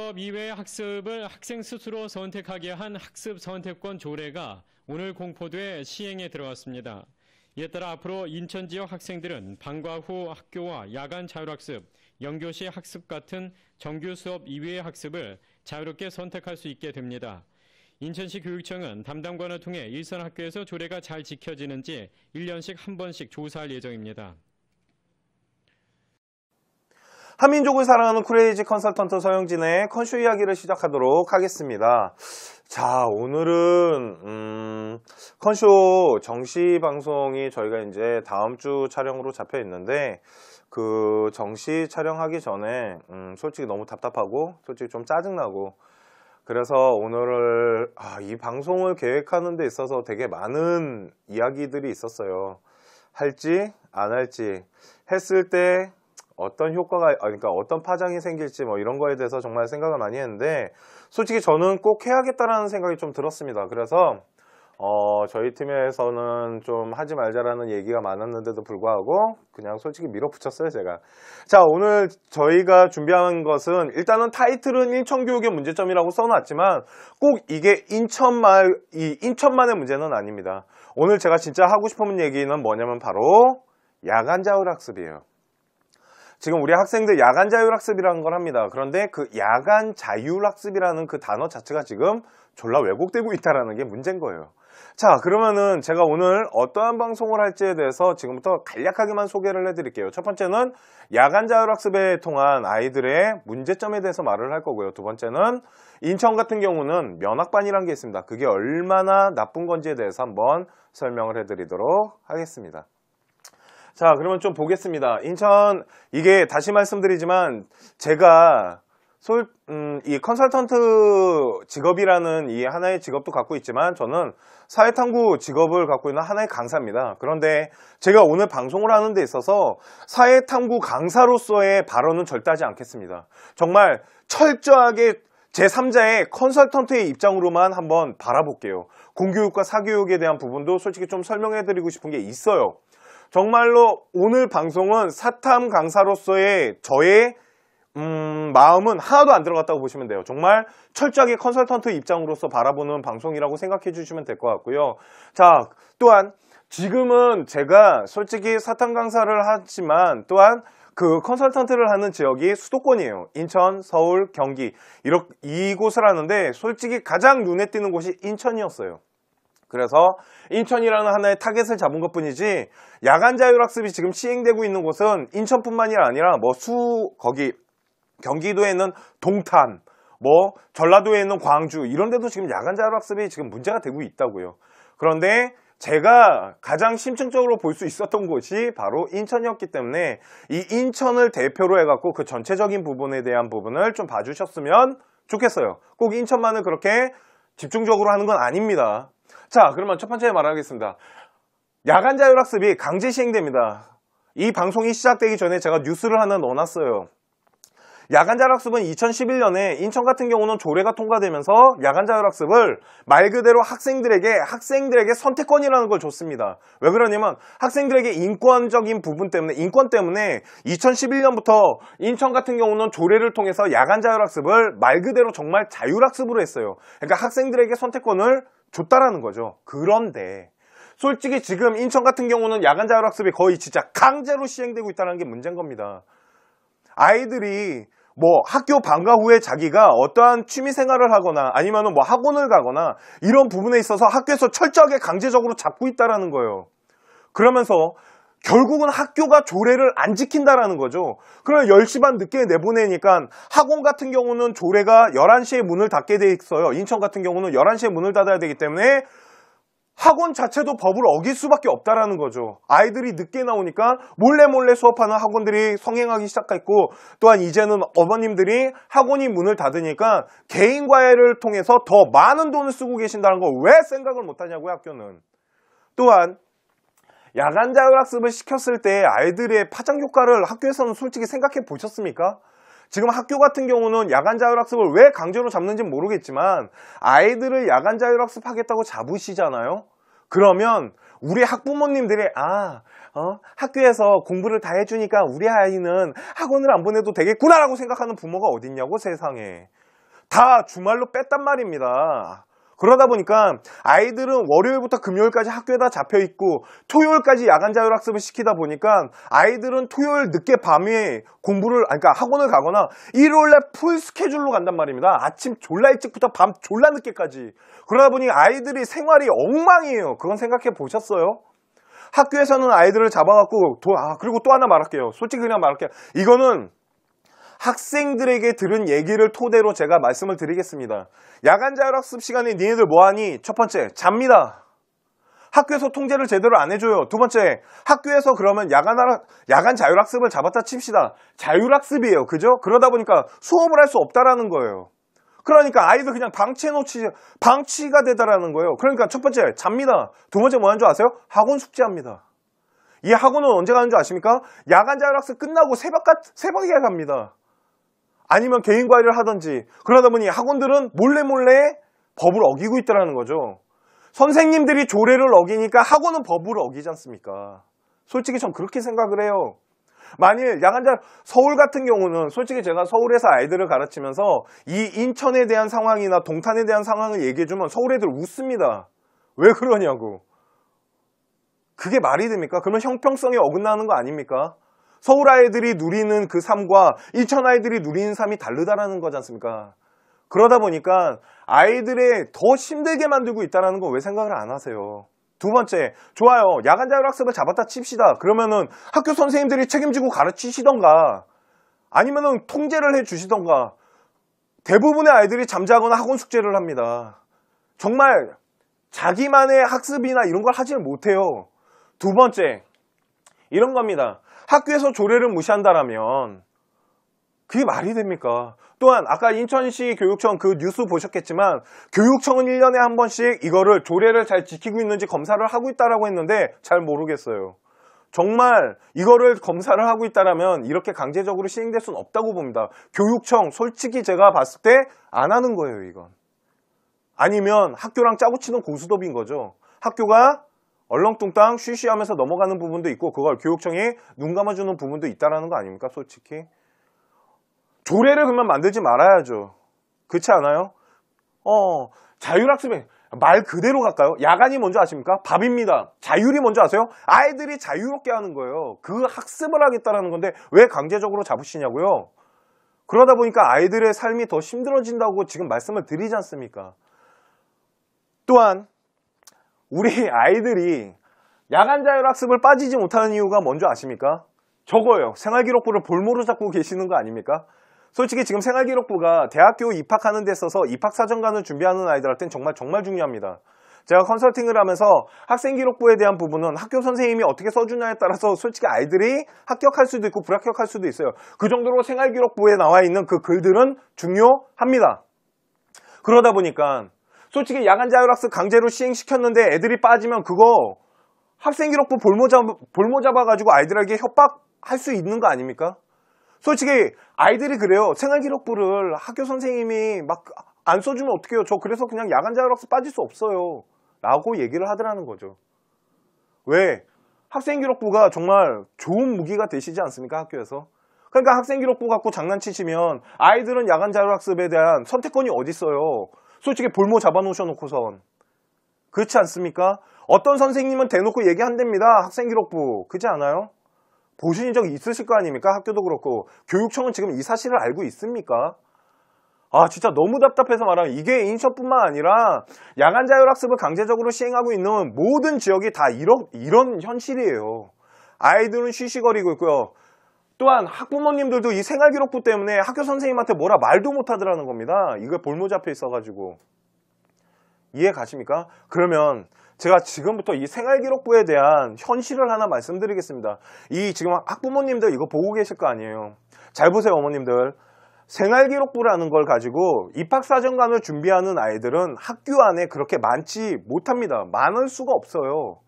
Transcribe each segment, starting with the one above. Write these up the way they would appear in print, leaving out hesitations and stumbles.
수업 이외의 학습을 학생 스스로 선택하게 한 학습 선택권 조례가 오늘 공포돼 시행에 들어왔습니다. 이에 따라 앞으로 인천 지역 학생들은 방과 후 학교와 야간 자율학습, 연교시 학습 같은 정규 수업 이외의 학습을 자유롭게 선택할 수 있게 됩니다. 인천시 교육청은 담당관을 통해 일선 학교에서 조례가 잘 지켜지는지 1년씩 한 번씩 조사할 예정입니다. 한민족을 사랑하는 크레이지 컨설턴트 서영진의 컨쇼 이야기를 시작하도록 하겠습니다. 자, 오늘은 컨쇼 정시 방송이 저희가 이제 다음 주 촬영으로 잡혀 있는데 그 정시 촬영하기 전에 솔직히 너무 답답하고 솔직히 좀 짜증나고 그래서 오늘을 이 방송을 계획하는 데 있어서 되게 많은 이야기들이 있었어요. 할지 안 할지 했을 때 어떤 효과가 그러니까 어떤 파장이 생길지 뭐 이런 거에 대해서 정말 생각을 많이 했는데 솔직히 저는 꼭 해야겠다라는 생각이 좀 들었습니다. 그래서 저희 팀에서는 좀 하지 말자라는 얘기가 많았는데도 불구하고 그냥 솔직히 밀어붙였어요, 제가. 자, 오늘 저희가 준비한 것은 일단은 타이틀은 인천교육의 문제점이라고 써놨지만 꼭 이게 인천만의 문제는 아닙니다. 오늘 제가 진짜 하고 싶은 얘기는 뭐냐면 바로 야간 자율학습이에요. 지금 우리 학생들 야간 자율학습이라는 걸 합니다. 그런데 그 야간 자율학습이라는 그 단어 자체가 지금 졸라 왜곡되고 있다는 게 문제인 거예요. 자, 그러면은 제가 오늘 어떠한 방송을 할지에 대해서 지금부터 간략하게만 소개를 해드릴게요. 첫 번째는 야간 자율학습에 통한 아이들의 문제점에 대해서 말을 할 거고요. 두 번째는 인천 같은 경우는 면학반이라는 게 있습니다. 그게 얼마나 나쁜 건지에 대해서 한번 설명을 해드리도록 하겠습니다. 자, 그러면 좀 보겠습니다. 인천, 이게 다시 말씀드리지만 제가 이 컨설턴트 직업이라는 이 하나의 직업도 갖고 있지만 저는 사회탐구 직업을 갖고 있는 하나의 강사입니다. 그런데 제가 오늘 방송을 하는 데 있어서 사회탐구 강사로서의 발언은 절대 하지 않겠습니다. 정말 철저하게 제3자의 컨설턴트의 입장으로만 한번 바라볼게요. 공교육과 사교육에 대한 부분도 솔직히 좀 설명해드리고 싶은 게 있어요. 정말로 오늘 방송은 사탐 강사로서의 저의 마음은 하나도 안 들어갔다고 보시면 돼요. 정말 철저하게 컨설턴트 입장으로서 바라보는 방송이라고 생각해 주시면 될 것 같고요. 자, 또한 지금은 제가 솔직히 사탐 강사를 하지만 또한 그 컨설턴트를 하는 지역이 수도권이에요. 인천, 서울, 경기 이곳을 하는데 솔직히 가장 눈에 띄는 곳이 인천이었어요. 그래서 인천이라는 하나의 타겟을 잡은 것 뿐이지 야간 자율학습이 지금 시행되고 있는 곳은 인천뿐만이 아니라 거기 경기도에 있는 동탄, 전라도에 있는 광주 이런 데도 지금 야간 자율학습이 지금 문제가 되고 있다고요. 그런데 제가 가장 심층적으로 볼 수 있었던 곳이 바로 인천이었기 때문에 이 인천을 대표로 해갖고 그 전체적인 부분에 대한 부분을 좀 봐주셨으면 좋겠어요. 꼭 인천만을 그렇게 집중적으로 하는 건 아닙니다. 자, 그러면 첫 번째 말하겠습니다. 야간 자율학습이 강제 시행됩니다. 이 방송이 시작되기 전에 제가 뉴스를 하나 넣어놨어요. 야간 자율학습은 2011년에 인천 같은 경우는 조례가 통과되면서 야간 자율학습을 말 그대로 학생들에게 선택권이라는 걸 줬습니다. 왜 그러냐면 학생들에게 인권 때문에 2011년부터 인천 같은 경우는 조례를 통해서 야간 자율학습을 말 그대로 정말 자율학습으로 했어요. 그러니까 학생들에게 선택권을 줬다라는 거죠. 그런데 솔직히 지금 인천 같은 경우는 야간 자율학습이 거의 진짜 강제로 시행되고 있다는 게 문제인 겁니다. 아이들이 학교 방과 후에 자기가 어떠한 취미 생활을 하거나 아니면은 학원을 가거나 이런 부분에 있어서 학교에서 철저하게 강제적으로 잡고 있다라는 거예요. 그러면서 결국은 학교가 조례를 안 지킨다라는 거죠. 그러면 10시 반 늦게 내보내니까 학원 같은 경우는 조례가 11시에 문을 닫게 돼 있어요. 인천 같은 경우는 11시에 문을 닫아야 되기 때문에 학원 자체도 법을 어길 수밖에 없다라는 거죠. 아이들이 늦게 나오니까 몰래 수업하는 학원들이 성행하기 시작했고 또한 이제는 어머님들이 학원이 문을 닫으니까 개인 과외를 통해서 더 많은 돈을 쓰고 계신다는 거 왜 생각을 못하냐고요, 학교는. 또한 야간 자율학습을 시켰을 때 아이들의 파장 효과를 학교에서는 솔직히 생각해 보셨습니까? 지금 학교 같은 경우는 야간 자율학습을 왜 강제로 잡는지는 모르겠지만 아이들을 야간 자율학습 하겠다고 잡으시잖아요. 그러면 우리 학부모님들이 학교에서 공부를 다 해주니까 우리 아이는 학원을 안 보내도 되겠구나 라고 생각하는 부모가 어딨냐고, 세상에. 다 주말로 뺐단 말입니다. 그러다 보니까 아이들은 월요일부터 금요일까지 학교에다 잡혀있고 토요일까지 야간 자율학습을 시키다 보니까 아이들은 토요일 늦게 밤에 그러니까 학원을 가거나 일요일날 풀 스케줄로 간단 말입니다. 아침 졸라 일찍부터 밤 졸라 늦게까지. 그러다 보니 아이들이 생활이 엉망이에요. 그건 생각해 보셨어요? 학교에서는 아이들을 잡아갖고 그리고 또 하나 말할게요. 솔직히 그냥 말할게요. 이거는 학생들에게 들은 얘기를 토대로 제가 말씀을 드리겠습니다. 야간 자율학습 시간에 니네들 뭐하니? 첫 번째, 잡니다. 학교에서 통제를 제대로 안 해줘요. 두 번째, 학교에서 그러면 야간 자율학습을 잡았다 칩시다. 자율학습이에요. 그죠? 그러다 보니까 수업을 할 수 없다라는 거예요. 그러니까 아이들 그냥 방치가 되다라는 거예요. 그러니까 첫 번째, 잡니다. 두 번째 뭐 하는 줄 아세요? 학원 숙제합니다. 이 학원은 언제 가는 줄 아십니까? 야간 자율학습 끝나고 새벽에 갑니다. 아니면 개인 과외를 하든지. 그러다 보니 학원들은 몰래 법을 어기고 있다는 거죠. 선생님들이 조례를 어기니까 학원은 법을 어기지 않습니까? 솔직히 전 그렇게 생각을 해요. 만일 서울 같은 경우는 솔직히 제가 서울에서 아이들을 가르치면서 이 인천에 대한 상황이나 동탄에 대한 상황을 얘기해주면 서울 애들 웃습니다. 왜 그러냐고. 그게 말이 됩니까? 그러면 형평성에 어긋나는 거 아닙니까? 서울 아이들이 누리는 그 삶과 인천 아이들이 누리는 삶이 다르다라는 거지 않습니까? 그러다 보니까 아이들의 더 힘들게 만들고 있다는 거 왜 생각을 안 하세요? 두 번째, 좋아요. 야간 자율학습을 잡았다 칩시다. 그러면은 학교 선생님들이 책임지고 가르치시던가 아니면은 통제를 해 주시던가. 대부분의 아이들이 잠자거나 학원 숙제를 합니다. 정말 자기만의 학습이나 이런 걸 하지를 못해요. 두 번째, 이런 겁니다. 학교에서 조례를 무시한다라면 그게 말이 됩니까? 또한 아까 인천시 교육청 그 뉴스 보셨겠지만 교육청은 1년에 한 번씩 이거를 조례를 잘 지키고 있는지 검사를 하고 있다라고 했는데 잘 모르겠어요. 정말 이거를 검사를 하고 있다라면 이렇게 강제적으로 시행될 수는 없다고 봅니다. 교육청 솔직히 제가 봤을 때 안 하는 거예요, 이건. 아니면 학교랑 짜고 치는 고스톱인 거죠. 학교가 얼렁뚱땅 쉬쉬하면서 넘어가는 부분도 있고 그걸 교육청이 눈 감아주는 부분도 있다라는 거 아닙니까? 솔직히. 조례를 그러면 만들지 말아야죠. 그렇지 않아요? 자율학습에 말 그대로 갈까요? 야간이 뭔지 아십니까? 밥입니다. 자율이 뭔지 아세요? 아이들이 자유롭게 하는 거예요. 그 학습을 하겠다라는 건데 왜 강제적으로 잡으시냐고요? 그러다 보니까 아이들의 삶이 더 힘들어진다고 지금 말씀을 드리지 않습니까? 또한 우리 아이들이 야간 자율학습을 빠지지 못하는 이유가 뭔지 아십니까? 저거예요. 생활기록부를 볼모로 잡고 계시는 거 아닙니까? 솔직히 지금 생활기록부가 대학교 입학하는 데 있어서 입학사정관을 준비하는 아이들한테는 정말 중요합니다. 제가 컨설팅을 하면서 학생기록부에 대한 부분은 학교 선생님이 어떻게 써주냐에 따라서 솔직히 아이들이 합격할 수도 있고 불합격할 수도 있어요. 그 정도로 생활기록부에 나와 있는 그 글들은 중요합니다. 그러다 보니까 솔직히 야간 자율학습 강제로 시행시켰는데 애들이 빠지면 그거 학생기록부 볼모 잡아가지고 아이들에게 협박할 수 있는 거 아닙니까? 솔직히 아이들이 그래요. 생활기록부를 학교 선생님이 막 안 써주면 어떡해요. 저 그래서 그냥 야간 자율학습 빠질 수 없어요. 라고 얘기를 하더라는 거죠. 왜? 학생기록부가 정말 좋은 무기가 되시지 않습니까? 학교에서. 그러니까 학생기록부 갖고 장난치시면 아이들은 야간 자율학습에 대한 선택권이 어디 있어요. 솔직히 볼모 잡아놓으셔놓고선. 그렇지 않습니까? 어떤 선생님은 대놓고 얘기한답니다. 학생기록부. 그렇지 않아요? 보신 적 있으실 거 아닙니까? 학교도 그렇고. 교육청은 지금 이 사실을 알고 있습니까? 진짜 너무 답답해서 말하면 이게 인천뿐만 아니라 야간 자율학습을 강제적으로 시행하고 있는 모든 지역이 다 이런 현실이에요. 아이들은 쉬쉬거리고 있고요. 또한 학부모님들도 이 생활기록부 때문에 학교 선생님한테 뭐라 말도 못하더라는 겁니다. 이거 볼모 잡혀 있어가지고. 이해 가십니까? 그러면 제가 지금부터 이 생활기록부에 대한 현실을 하나 말씀드리겠습니다. 이 지금 학부모님들 이거 보고 계실 거 아니에요. 잘 보세요, 어머님들. 생활기록부라는 걸 가지고 입학사정관을 준비하는 아이들은 학교 안에 그렇게 많지 못합니다. 많을 수가 없어요.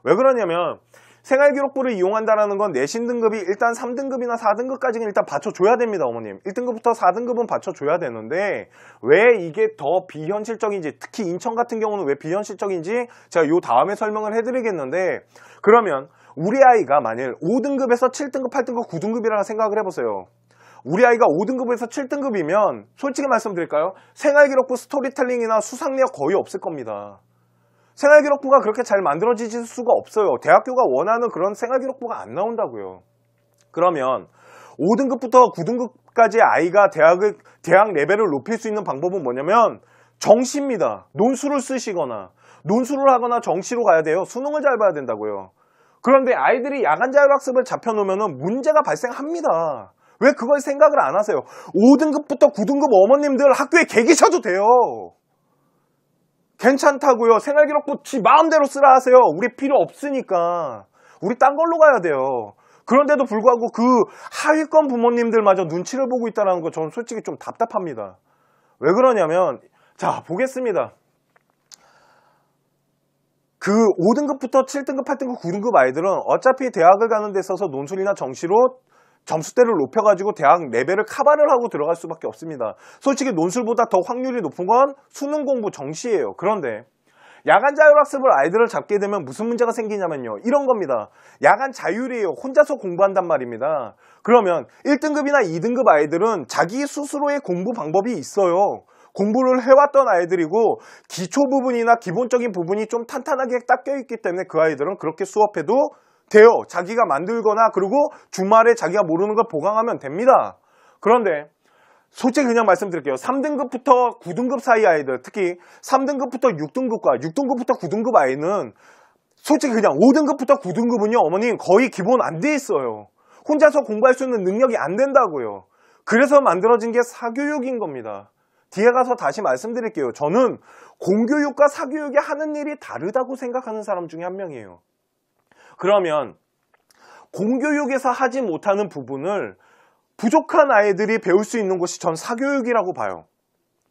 왜 그러냐면 생활기록부를 이용한다는 건 내신 등급이 일단 3등급이나 4등급까지는 일단 받쳐줘야 됩니다, 어머님. 1등급부터 4등급은 받쳐줘야 되는데 왜 이게 더 비현실적인지, 특히 인천 같은 경우는 왜 비현실적인지 제가 요 다음에 설명을 해드리겠는데, 그러면 우리 아이가 만일 5등급에서 7등급, 8등급, 9등급이라고 생각을 해보세요. 우리 아이가 5등급에서 7등급이면 솔직히 말씀드릴까요? 생활기록부 스토리텔링이나 수상력 거의 없을 겁니다. 생활기록부가 그렇게 잘 만들어질 수가 없어요. 대학교가 원하는 그런 생활기록부가 안 나온다고요. 그러면 5등급부터 9등급까지 아이가 대학 레벨을 높일 수 있는 방법은 뭐냐면 정시입니다. 논술을 쓰시거나 논술을 하거나 정시로 가야 돼요. 수능을 잘 봐야 된다고요. 그런데 아이들이 야간 자율학습을 잡혀놓으면 문제가 발생합니다. 왜 그걸 생각을 안 하세요? 5등급부터 9등급 어머님들 학교에 계기셔도 돼요. 괜찮다고요. 생활기록부 지 마음대로 쓰라 하세요. 우리 필요 없으니까. 우리 딴 걸로 가야 돼요. 그런데도 불구하고 그 하위권 부모님들마저 눈치를 보고 있다는 거 저는 솔직히 좀 답답합니다. 왜 그러냐면 자 보겠습니다. 그 5등급부터 7등급, 8등급, 9등급 아이들은 어차피 대학을 가는 데 있어서 논술이나 정시로 점수대를 높여가지고 대학 레벨을 카바를 하고 들어갈 수밖에 없습니다. 솔직히 논술보다 더 확률이 높은 건 수능 공부 정시예요. 그런데 야간 자율학습을 아이들을 잡게 되면 무슨 문제가 생기냐면요. 이런 겁니다. 야간 자율이에요. 혼자서 공부한단 말입니다. 그러면 1등급이나 2등급 아이들은 자기 스스로의 공부 방법이 있어요. 공부를 해왔던 아이들이고 기초 부분이나 기본적인 부분이 좀 탄탄하게 닦여 있기 때문에 그 아이들은 그렇게 수업해도 돼요. 자기가 만들거나 그리고 주말에 자기가 모르는 걸 보강하면 됩니다. 그런데 솔직히 그냥 말씀드릴게요. 3등급부터 9등급 사이 아이들, 특히 3등급부터 6등급과 6등급부터 9등급 아이는 솔직히 그냥 5등급부터 9등급은요, 어머님 거의 기본 안 돼 있어요. 혼자서 공부할 수 있는 능력이 안 된다고요. 그래서 만들어진 게 사교육인 겁니다. 뒤에 가서 다시 말씀드릴게요. 저는 공교육과 사교육이 하는 일이 다르다고 생각하는 사람 중에 한 명이에요. 그러면 공교육에서 하지 못하는 부분을 부족한 아이들이 배울 수 있는 곳이 전 사교육이라고 봐요.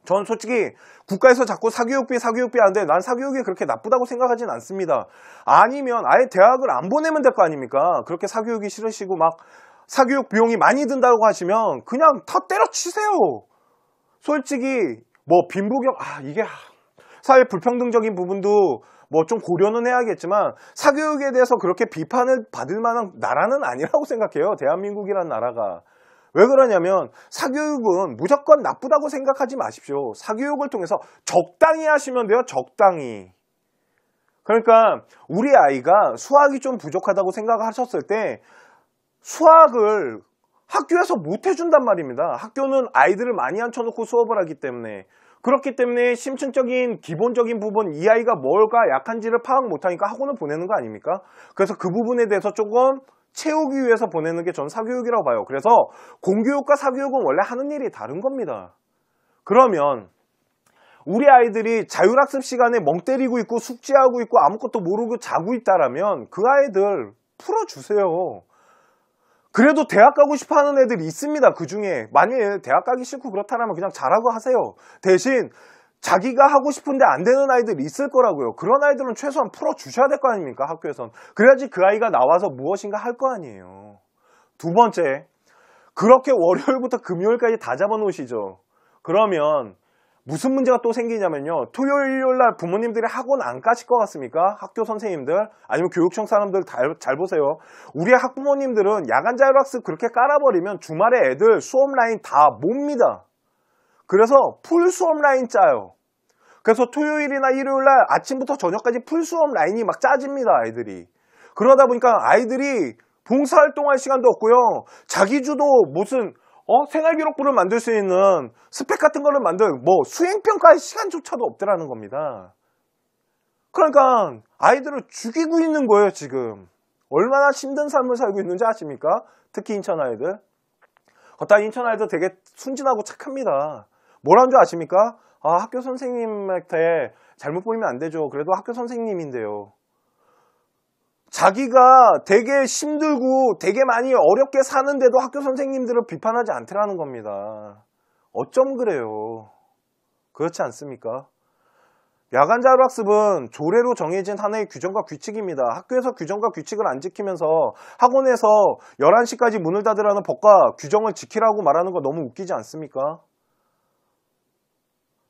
전 솔직히 국가에서 자꾸 사교육비 하는데 난 사교육이 그렇게 나쁘다고 생각하진 않습니다. 아니면 아예 대학을 안 보내면 될 거 아닙니까? 그렇게 사교육이 싫으시고 막 사교육 비용이 많이 든다고 하시면 그냥 다 때려치세요. 솔직히 뭐 빈부격 이게 사회 불평등적인 부분도 뭐 좀 고려는 해야겠지만 사교육에 대해서 그렇게 비판을 받을 만한 나라는 아니라고 생각해요. 대한민국이라는 나라가. 왜 그러냐면 사교육은 무조건 나쁘다고 생각하지 마십시오. 사교육을 통해서 적당히 하시면 돼요. 적당히. 그러니까 우리 아이가 수학이 좀 부족하다고 생각하셨을 때 수학을 학교에서 못 해준단 말입니다. 학교는 아이들을 많이 앉혀놓고 수업을 하기 때문에. 그렇기 때문에 심층적인 기본적인 부분 이 아이가 뭘까 약한지를 파악 못하니까 학원을 보내는 거 아닙니까? 그래서 그 부분에 대해서 조금 채우기 위해서 보내는 게 전 사교육이라고 봐요. 그래서 공교육과 사교육은 원래 하는 일이 다른 겁니다. 그러면 우리 아이들이 자율학습 시간에 멍 때리고 있고 숙제하고 있고 아무것도 모르고 자고 있다라면 그 아이들 풀어주세요. 그래도 대학 가고 싶어 하는 애들이 있습니다. 그 중에 만약에 대학 가기 싫고 그렇다면 그냥 잘하고 하세요. 대신 자기가 하고 싶은데 안 되는 아이들이 있을 거라고요. 그런 아이들은 최소한 풀어주셔야 될 거 아닙니까? 학교에선. 그래야지 그 아이가 나와서 무엇인가 할 거 아니에요. 두 번째, 그렇게 월요일부터 금요일까지 다 잡아놓으시죠. 그러면 무슨 문제가 또 생기냐면요. 토요일, 일요일날 부모님들이 학원 안 가실 것 같습니까? 학교 선생님들 아니면 교육청 사람들 잘 보세요. 우리 학부모님들은 야간 자율학습 그렇게 깔아버리면 주말에 애들 수업 라인 다 몹니다. 그래서 풀 수업 라인 짜요. 그래서 토요일이나 일요일날 아침부터 저녁까지 풀 수업 라인이 막 짜집니다. 아이들이. 그러다 보니까 아이들이 봉사활동할 시간도 없고요. 자기주도 무슨 생활기록부를 만들 수 있는 스펙 같은 거를 뭐 수행평가할 시간조차도 없더라는 겁니다. 그러니까 아이들을 죽이고 있는 거예요. 지금 얼마나 힘든 삶을 살고 있는지 아십니까? 특히 인천 아이들. 걷다 인천 아이들 되게 순진하고 착합니다. 뭐라는 줄 아십니까? 학교 선생님한테 잘못 보이면 안 되죠. 그래도 학교 선생님인데요. 자기가 되게 힘들고 되게 많이 어렵게 사는데도 학교 선생님들을 비판하지 않더라는 겁니다. 어쩜 그래요? 그렇지 않습니까? 야간 자율학습은 조례로 정해진 하나의 규정과 규칙입니다. 학교에서 규정과 규칙을 안 지키면서 학원에서 11시까지 문을 닫으라는 법과 규정을 지키라고 말하는 거 너무 웃기지 않습니까?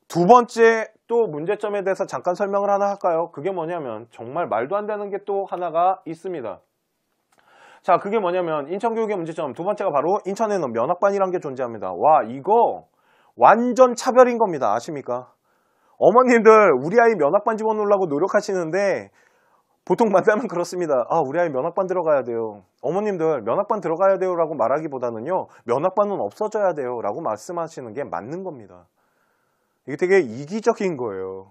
두 번째 또 문제점에 대해서 잠깐 설명을 하나 할까요? 그게 뭐냐면 정말 말도 안 되는 게 또 하나가 있습니다. 자, 그게 뭐냐면 인천교육의 문제점 두 번째가 바로 인천에는 면학반이란 게 존재합니다. 와, 이거 완전 차별인 겁니다. 아십니까? 어머님들 우리 아이 면학반 집어넣으려고 노력하시는데 보통 만나면 그렇습니다. 아, 우리 아이 면학반 들어가야 돼요. 어머님들 면학반 들어가야 돼요 라고 말하기보다는요, 면학반은 없어져야 돼요 라고 말씀하시는 게 맞는 겁니다. 이게 되게 이기적인 거예요.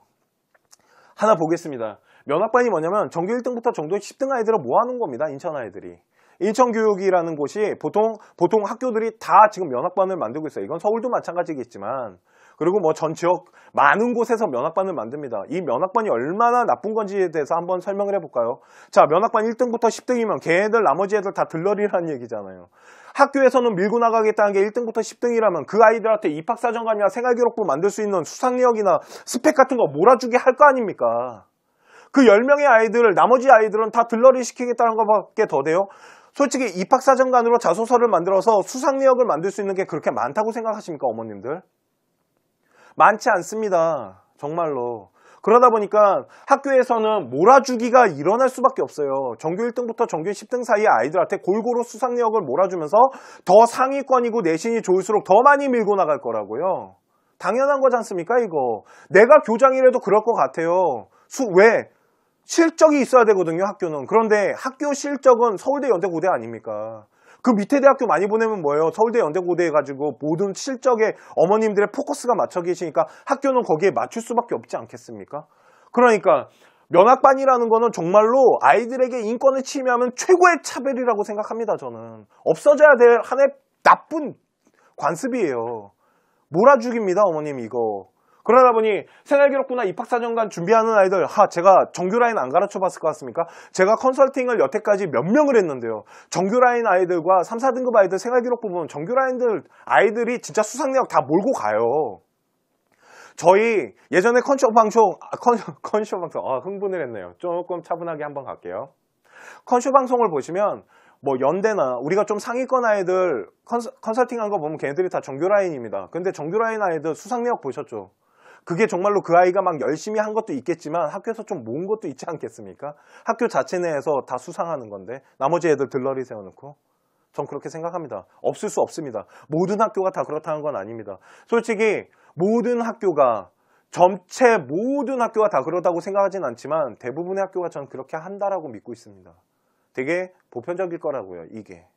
하나 보겠습니다. 면학반이 뭐냐면 전교 1등부터 전교 10등 아이들을 모아놓은 겁니다. 인천 아이들이. 인천교육이라는 곳이 보통 학교들이 다 지금 면학반을 만들고 있어요. 이건 서울도 마찬가지겠지만, 그리고 뭐 전 지역 많은 곳에서 면학반을 만듭니다. 이 면학반이 얼마나 나쁜 건지에 대해서 한번 설명을 해볼까요? 자, 면학반 1등부터 10등이면 걔네들 나머지 애들 다 들러리라는 얘기잖아요. 학교에서는 밀고 나가겠다는 게 1등부터 10등이라면 그 아이들한테 입학사정관이나 생활기록부 만들 수 있는 수상력이나 스펙 같은 거 몰아주게 할 거 아닙니까? 그 10명의 아이들을, 나머지 아이들은 다 들러리 시키겠다는 것밖에 더 돼요? 솔직히 입학사정관으로 자소서를 만들어서 수상력을 만들 수 있는 게 그렇게 많다고 생각하십니까, 어머님들? 많지 않습니다. 정말로. 그러다 보니까 학교에서는 몰아주기가 일어날 수밖에 없어요. 전교 1등부터 전교 10등 사이의 아이들한테 골고루 수상력을 몰아주면서 더 상위권이고 내신이 좋을수록 더 많이 밀고 나갈 거라고요. 당연한 거지 않습니까, 이거? 내가 교장이라도 그럴 것 같아요. 왜? 실적이 있어야 되거든요, 학교는. 그런데 학교 실적은 서울대, 연대, 고대 아닙니까? 그 밑에 대학교 많이 보내면 뭐예요? 서울대, 연대, 고대 해가지고 모든 실적에 어머님들의 포커스가 맞춰 계시니까 학교는 거기에 맞출 수밖에 없지 않겠습니까? 그러니까 면학반이라는 거는 정말로 아이들에게 인권을 침해하면 최고의 차별이라고 생각합니다, 저는. 없어져야 될 하나의 나쁜 관습이에요. 몰아주기입니다, 어머님, 이거. 그러다 보니 생활기록부나 입학사정관 준비하는 아이들, 제가 정규라인 안 가르쳐 봤을 것 같습니까? 제가 컨설팅을 여태까지 몇 명을 했는데요. 정규라인 아이들과 3, 4등급 아이들 생활기록부 보면 정규라인들 아이들이 진짜 수상력 다 몰고 가요. 저희 예전에 컨쇼 방송, 흥분을 했네요. 조금 차분하게 한번 갈게요. 컨쇼 방송을 보시면 뭐 연대나 우리가 좀 상위권 아이들 컨설팅한 거 보면 걔네들이 다 정규라인입니다. 근데 정규라인 아이들 수상력 보셨죠? 그게 정말로 그 아이가 막 열심히 한 것도 있겠지만 학교에서 좀 모은 것도 있지 않겠습니까? 학교 자체 내에서 다 수상하는 건데 나머지 애들 들러리 세워놓고. 전 그렇게 생각합니다. 없을 수 없습니다. 모든 학교가 다 그렇다는 건 아닙니다. 솔직히 모든 학교가, 전체 모든 학교가 다 그러다고 생각하진 않지만 대부분의 학교가 전 그렇게 한다라고 믿고 있습니다. 되게 보편적일 거라고요, 이게.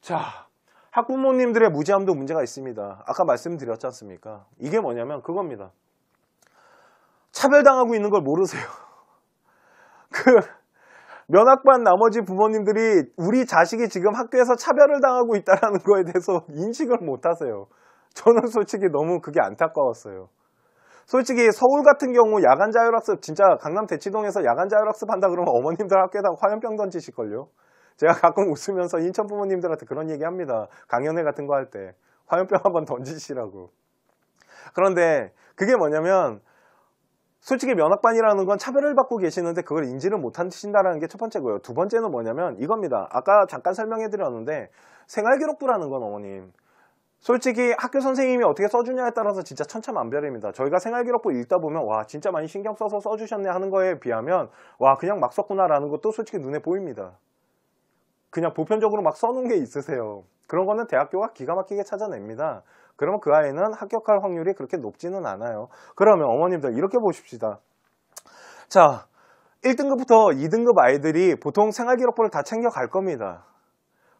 자, 학부모님들의 무지함도 문제가 있습니다. 아까 말씀드렸지 않습니까? 이게 뭐냐면 그겁니다. 차별당하고 있는 걸 모르세요. 면학반 나머지 부모님들이 우리 자식이 지금 학교에서 차별을 당하고 있다는 거에 대해서 인식을 못 하세요. 저는 솔직히 너무 그게 안타까웠어요. 솔직히 서울 같은 경우 야간 자율학습, 진짜 강남 대치동에서 야간 자율학습 한다 그러면 어머님들 학교에다가 화염병 던지실걸요? 제가 가끔 웃으면서 인천 부모님들한테 그런 얘기 합니다. 강연회 같은 거 할 때 화염병 한번 던지시라고. 그런데 그게 뭐냐면 솔직히 면학반이라는 건 차별을 받고 계시는데 그걸 인지를 못 하신다는 게 첫 번째고요. 두 번째는 뭐냐면 이겁니다. 아까 잠깐 설명해 드렸는데 생활기록부라는 건 어머님, 솔직히 학교 선생님이 어떻게 써주냐에 따라서 진짜 천차만별입니다. 저희가 생활기록부 읽다 보면 와 진짜 많이 신경 써서 써주셨네 하는 거에 비하면 와 그냥 막 썼구나라는 것도 솔직히 눈에 보입니다. 그냥 보편적으로 막 써놓은 게 있으세요. 그런 거는 대학교가 기가 막히게 찾아냅니다. 그러면 그 아이는 합격할 확률이 그렇게 높지는 않아요. 그러면 어머님들 이렇게 보십시다. 자, 1등급부터 2등급 아이들이 보통 생활기록부를 다 챙겨갈 겁니다.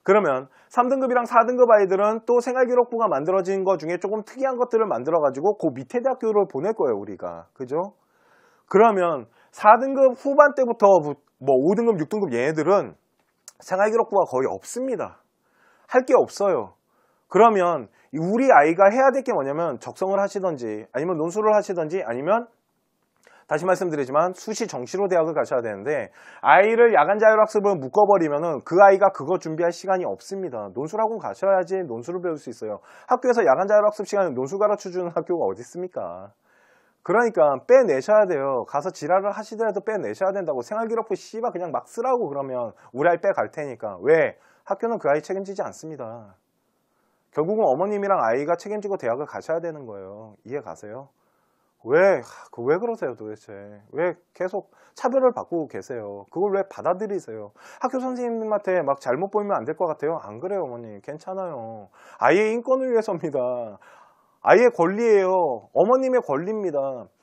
그러면 3등급이랑 4등급 아이들은 또 생활기록부가 만들어진 것 중에 조금 특이한 것들을 만들어가지고 그 밑에 대학교를 보낼 거예요, 우리가. 그죠? 그러면 4등급 후반 때부터 뭐 5등급, 6등급 얘네들은 생활기록부가 거의 없습니다. 할 게 없어요. 그러면 우리 아이가 해야 될 게 뭐냐면 적성을 하시던지 아니면 논술을 하시던지 아니면 다시 말씀드리지만 수시 정시로 대학을 가셔야 되는데 아이를 야간 자율학습을 묶어버리면은 그 아이가 그거 준비할 시간이 없습니다. 논술학원 가셔야지 논술을 배울 수 있어요. 학교에서 야간 자율학습 시간에 논술 가르쳐주는 학교가 어디 있습니까? 그러니까 빼내셔야 돼요. 가서 지랄을 하시더라도 빼내셔야 된다고. 생활기록부 씨발 그냥 막 쓰라고 그러면 우리 아이 빼갈 테니까. 왜? 학교는 그 아이 책임지지 않습니다. 결국은 어머님이랑 아이가 책임지고 대학을 가셔야 되는 거예요. 이해 가세요? 왜 그러세요 도대체? 왜 계속 차별을 받고 계세요? 그걸 왜 받아들이세요? 학교 선생님한테 막 잘못 보이면 안 될 것 같아요? 안 그래요, 어머니. 괜찮아요. 아이의 인권을 위해서입니다. 아이의 권리예요. 어머님의 권리입니다.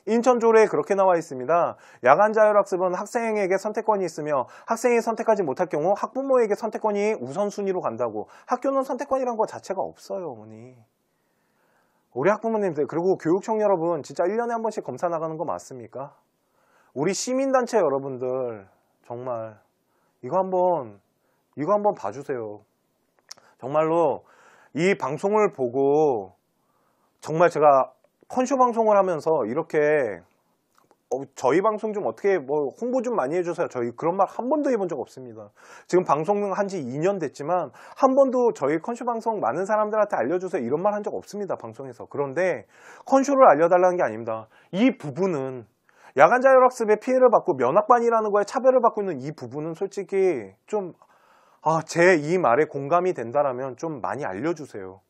인천 조례에 그렇게 나와 있습니다. 야간 자율학습은 학생에게 선택권이 있으며 학생이 선택하지 못할 경우 학부모에게 선택권이 우선순위로 간다고. 학교는 선택권이란 거 자체가 없어요, 어머니. 우리 학부모님들 그리고 교육청 여러분 진짜 1년에 한 번씩 검사 나가는 거 맞습니까? 우리 시민단체 여러분들 정말 이거 한번 봐주세요. 정말로 이 방송을 보고 정말 제가 컨쇼 방송을 하면서 이렇게 저희 방송 좀 어떻게 뭐 홍보 좀 많이 해주세요. 저희 그런 말 한 번도 해본 적 없습니다. 지금 방송한 지 2년 됐지만 한 번도 저희 컨쇼 방송 많은 사람들한테 알려주세요. 이런 말 한 적 없습니다. 방송에서. 그런데 컨쇼를 알려달라는 게 아닙니다. 이 부분은 야간 자율학습에 피해를 받고 면학반이라는 거에 차별을 받고 있는 이 부분은 솔직히 좀 제 이 말에 공감이 된다라면 좀 많이 알려주세요.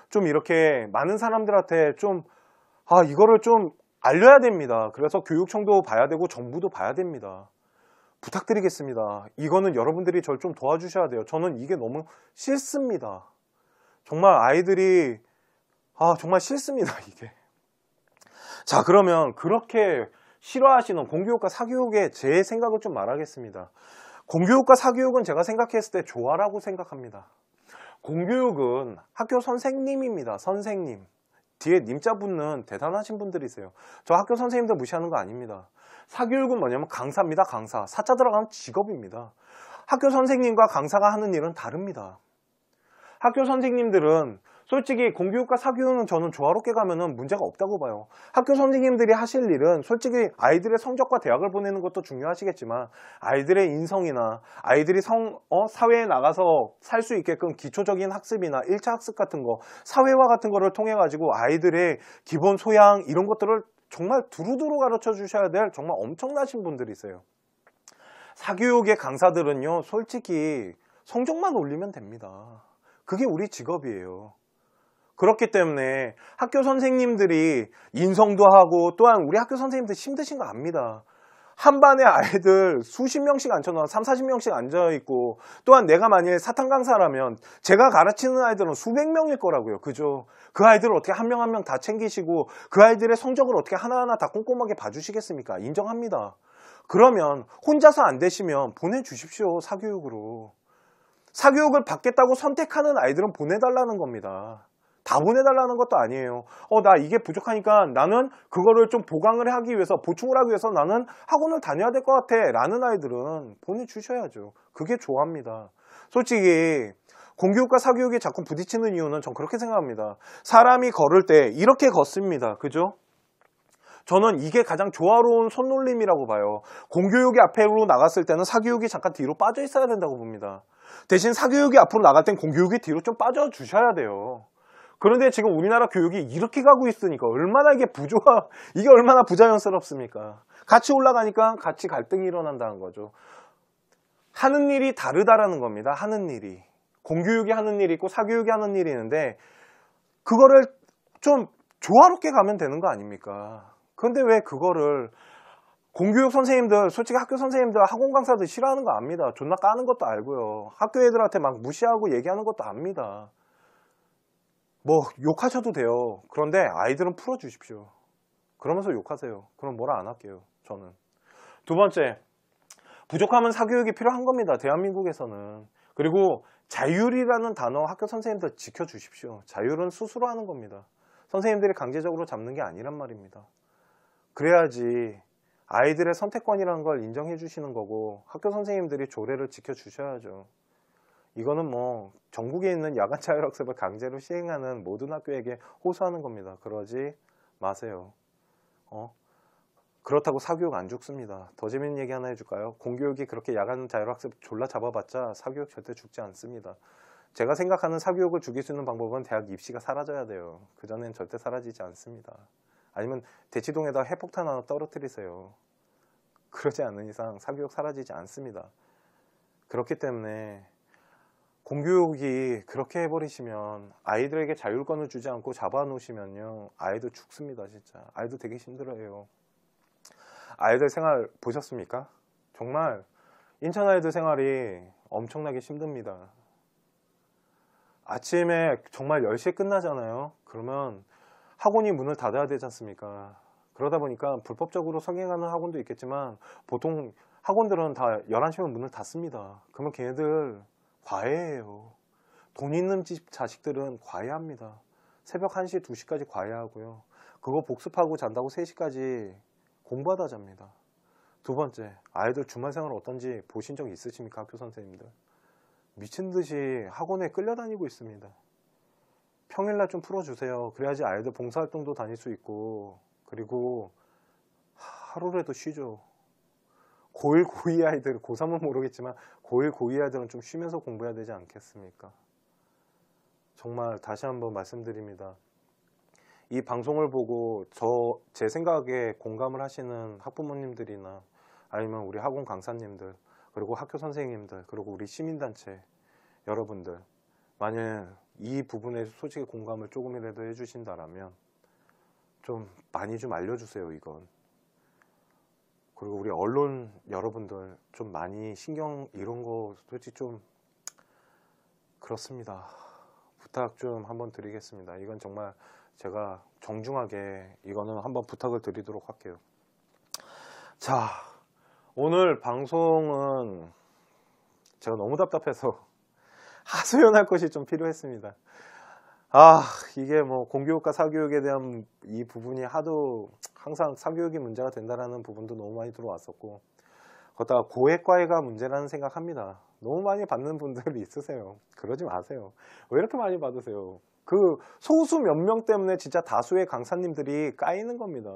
좀 이렇게 많은 사람들한테 좀 이거를 좀 알려야 됩니다. 그래서 교육청도 봐야 되고 정부도 봐야 됩니다. 부탁드리겠습니다. 이거는 여러분들이 저를 좀 도와주셔야 돼요. 저는 이게 너무 싫습니다. 정말 아이들이 정말 싫습니다. 이게. 자, 그러면 그렇게 싫어하시는 공교육과 사교육의 제 생각을 좀 말하겠습니다. 공교육과 사교육은 제가 생각했을 때 조화라고 생각합니다. 공교육은 학교 선생님입니다. 선생님. 뒤에 님자 붙는 대단하신 분들이세요. 저 학교 선생님들 무시하는 거 아닙니다. 사교육은 뭐냐면 강사입니다. 강사. 사자 들어가면 직업입니다. 학교 선생님과 강사가 하는 일은 다릅니다. 학교 선생님들은 솔직히 공교육과 사교육은 저는 조화롭게 가면은 문제가 없다고 봐요. 학교 선생님들이 하실 일은 솔직히 아이들의 성적과 대학을 보내는 것도 중요하시겠지만 아이들의 인성이나 아이들이 사회에 나가서 살 수 있게끔 기초적인 학습이나 1차 학습 같은 거, 사회화 같은 거를 통해 가지고 아이들의 기본 소양 이런 것들을 정말 두루두루 가르쳐 주셔야 될 정말 엄청나신 분들이세요. 사교육의 강사들은요, 솔직히 성적만 올리면 됩니다. 그게 우리 직업이에요. 그렇기 때문에 학교 선생님들이 인성도 하고 또한 우리 학교 선생님들 힘드신 거 압니다. 한 반에 아이들 수십 명씩 앉혀놓아 30-40명씩 앉아있고 또한 내가 만약에 사탐 강사라면 제가 가르치는 아이들은 수백 명일 거라고요. 그죠? 그 아이들을 어떻게 한 명 한 명 다 챙기시고 그 아이들의 성적을 어떻게 하나하나 다 꼼꼼하게 봐주시겠습니까? 인정합니다. 그러면 혼자서 안 되시면 보내주십시오. 사교육으로. 사교육을 받겠다고 선택하는 아이들은 보내달라는 겁니다. 다 보내달라는 것도 아니에요. 나 이게 부족하니까 나는 그거를 좀 보강을 하기 위해서 보충을 하기 위해서 나는 학원을 다녀야 될 것 같아 라는 아이들은 보내주셔야죠. 그게 좋아합니다. 솔직히 공교육과 사교육이 자꾸 부딪히는 이유는 전 그렇게 생각합니다. 사람이 걸을 때 이렇게 걷습니다. 그죠? 저는 이게 가장 조화로운 손놀림이라고 봐요. 공교육이 앞으로 나갔을 때는 사교육이 잠깐 뒤로 빠져 있어야 된다고 봅니다. 대신 사교육이 앞으로 나갈 땐 공교육이 뒤로 좀 빠져 주셔야 돼요. 그런데 지금 우리나라 교육이 이렇게 가고 있으니까 얼마나 이게 얼마나 부자연스럽습니까? 같이 올라가니까 같이 갈등이 일어난다는 거죠. 하는 일이 다르다라는 겁니다. 하는 일이. 공교육이 하는 일이 있고 사교육이 하는 일이 있는데 그거를 좀 조화롭게 가면 되는 거 아닙니까? 그런데 왜 그거를 공교육 선생님들, 솔직히 학교 선생님들, 학원 강사들 싫어하는 거 압니다. 존나 까는 것도 알고요. 학교 애들한테 막 무시하고 얘기하는 것도 압니다. 뭐 욕하셔도 돼요. 그런데 아이들은 풀어주십시오. 그러면서 욕하세요. 그럼 뭐라 안 할게요. 저는. 두 번째, 부족하면 사교육이 필요한 겁니다. 대한민국에서는. 그리고 자율이라는 단어 학교 선생님들 지켜주십시오. 자율은 스스로 하는 겁니다. 선생님들이 강제적으로 잡는 게 아니란 말입니다. 그래야지 아이들의 선택권이라는 걸 인정해 주시는 거고 학교 선생님들이 조례를 지켜주셔야죠. 이거는 뭐 전국에 있는 야간 자율학습을 강제로 시행하는 모든 학교에게 호소하는 겁니다. 그러지 마세요. 그렇다고 사교육 안 죽습니다. 더 재밌는 얘기 하나 해줄까요? 공교육이 그렇게 야간 자율학습 졸라 잡아봤자 사교육 절대 죽지 않습니다. 제가 생각하는 사교육을 죽일 수 있는 방법은 대학 입시가 사라져야 돼요. 그전엔 절대 사라지지 않습니다. 아니면 대치동에다 핵폭탄 하나 떨어뜨리세요. 그러지 않는 이상 사교육 사라지지 않습니다. 그렇기 때문에 공교육이 그렇게 해버리시면 아이들에게 자율권을 주지 않고 잡아놓으시면요 아이들 죽습니다. 진짜 아이들 되게 힘들어요. 아이들 생활 보셨습니까? 정말 인천 아이들 생활이 엄청나게 힘듭니다. 아침에 정말 10시에 끝나잖아요. 그러면 학원이 문을 닫아야 되지 않습니까? 그러다 보니까 불법적으로 성행하는 학원도 있겠지만 보통 학원들은 다 11시면 문을 닫습니다. 그러면 걔네들 과외예요. 돈 있는 집 자식들은 과외합니다. 새벽 1시, 2시까지 과외하고요. 그거 복습하고 잔다고 3시까지 공부하다 잡니다. 두 번째, 아이들 주말 생활 어떤지 보신 적 있으십니까? 학교 선생님들. 미친 듯이 학원에 끌려다니고 있습니다. 평일날 좀 풀어주세요. 그래야지 아이들 봉사활동도 다닐 수 있고, 그리고 하루라도 쉬죠. 고1, 고2 아이들, 고3은 모르겠지만 고1, 고2 아이들은 좀 쉬면서 공부해야 되지 않겠습니까? 정말 다시 한번 말씀드립니다. 이 방송을 보고 제 생각에 공감을 하시는 학부모님들이나 아니면 우리 학원 강사님들, 그리고 학교 선생님들, 그리고 우리 시민단체 여러분들, 만약 이 부분에 솔직히 공감을 조금이라도 해주신다라면 좀 많이 좀 알려주세요. 이건. 그리고 우리 언론 여러분들 좀 많이 신경 이런 거 솔직히 좀 그렇습니다. 부탁 좀 한번 드리겠습니다. 이건 정말 제가 정중하게 이거는 한번 부탁을 드리도록 할게요. 자, 오늘 방송은 제가 너무 답답해서 하소연할 것이 좀 필요했습니다. 이게 뭐 공교육과 사교육에 대한 이 부분이 하도 항상 사교육이 문제가 된다라는 부분도 너무 많이 들어왔었고, 거기다가 고액과외가 문제라는 생각합니다. 너무 많이 받는 분들이 있으세요. 그러지 마세요. 왜 이렇게 많이 받으세요? 그 소수 몇 명 때문에 진짜 다수의 강사님들이 까이는 겁니다.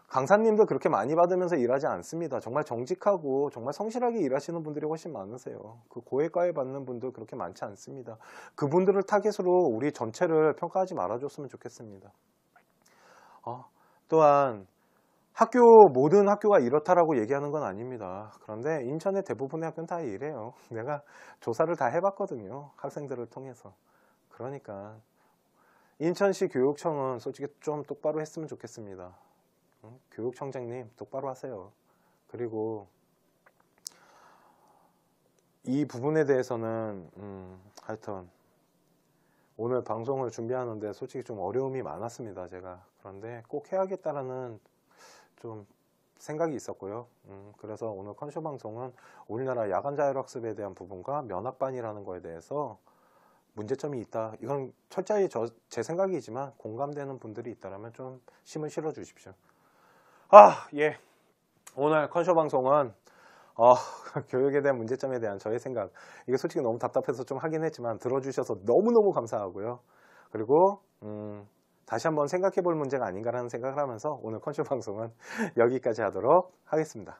강사님도 그렇게 많이 받으면서 일하지 않습니다. 정말 정직하고 정말 성실하게 일하시는 분들이 훨씬 많으세요. 그 고액과외 받는 분들 그렇게 많지 않습니다. 그분들을 타깃으로 우리 전체를 평가하지 말아줬으면 좋겠습니다. 또한 모든 학교가 이렇다라고 얘기하는 건 아닙니다. 그런데 인천의 대부분의 학교는 다 이래요. 내가 조사를 다 해봤거든요. 학생들을 통해서. 그러니까 인천시 교육청은 솔직히 좀 똑바로 했으면 좋겠습니다. 교육청장님 똑바로 하세요. 그리고 이 부분에 대해서는 하여튼 오늘 방송을 준비하는데 솔직히 좀 어려움이 많았습니다. 제가. 그런데 꼭 해야겠다라는 좀 생각이 있었고요. 그래서 오늘 컨쇼 방송은 우리나라 야간 자율학습에 대한 부분과 면학반이라는 거에 대해서 문제점이 있다. 이건 철저히 제 생각이지만 공감되는 분들이 있다면 좀 힘을 실어 주십시오. 예. 오늘 컨쇼 방송은 교육에 대한 문제점에 대한 저의 생각, 이게 솔직히 너무 답답해서 좀 하긴 했지만 들어주셔서 너무너무 감사하고요. 그리고 다시 한번 생각해 볼 문제가 아닌가라는 생각을 하면서 오늘 컨쇼 방송은 여기까지 하도록 하겠습니다.